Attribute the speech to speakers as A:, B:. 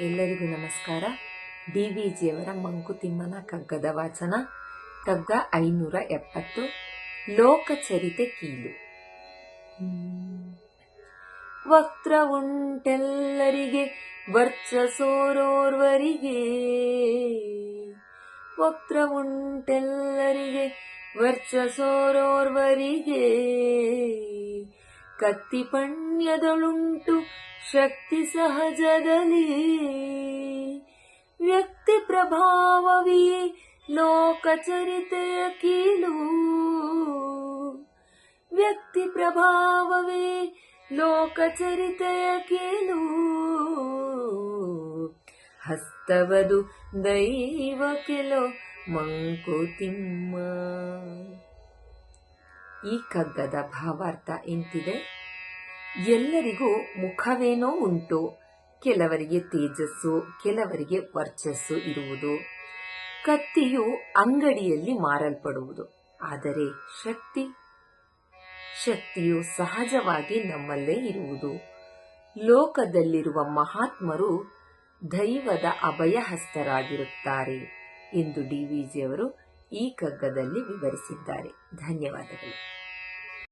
A: ಎಲ್ಲರಿಗೂ ನಮಸ್ಕಾರ. ಡಿವಿಜಿಯವರ ಮಂಕುತಿಮ್ಮನ ಕಗ್ಗದ ವಾಚನ. ಕಗ್ಗ 570. ಲೋಕಚರಿತೆ ಕೀಲು. ವಕ್ರ ಉಂಟೆಲ್ಲರಿಗೆ ವರ್ಚಸೋರೋರ್ವರಿಗೆ, ವಕ್ರ ಉಂಟೆಲ್ಲರಿಗೆ ವರ್ಚಸೋರೋರ್ವರಿಗೆ, ಕತ್ತಿ ಪಣ್ಯದಳುಂಟು ಶಕ್ತಿ ಸಹಜದಲ್ಲಿ, ವ್ಯಕ್ತಿ ಪ್ರಭಾವವೇ ಲೋಕಚರಿತೆಯ ಕೀಲು, ವ್ಯಕ್ತಿ ಪ್ರಭಾವವೇ ಲೋಕಚರಿತೆಯ ಕೀಲು, ಹಸ್ತವದು ದೈವ ಕೆಲೋ ಮಂಕುತಿಮ್ಮ. ಈ ಕಗ್ಗದ ಭಾವಾರ್ಥ ಇಂತಿದೆ. ಎಲ್ಲರಿಗೂ ಮುಖವೇನೋ ಉಂಟು, ಕೆಲವರಿಗೆ ತೇಜಸ್ಸು, ಕೆಲವರಿಗೆ ವರ್ಚಸ್ಸು ಇರುವುದು. ಕತ್ತಿಯು ಅಂಗಡಿಯಲ್ಲಿ ಮಾರಲ್ಪಡುವುದು, ಆದರೆ ಶಕ್ತಿಯು ಸಹಜವಾಗಿ ನಮ್ಮಲ್ಲೇ ಇರುವುದು. ಲೋಕದಲ್ಲಿರುವ ಮಹಾತ್ಮರು ದೈವದ ಅಭಯಹಸ್ತರಾಗಿರುತ್ತಾರೆ ಎಂದು ಡಿವಿಜಿಯವರು ಈ ಕಗ್ಗದಲ್ಲಿ ವಿವರಿಸಿದ್ದಾರೆ. ಧನ್ಯವಾದಗಳು.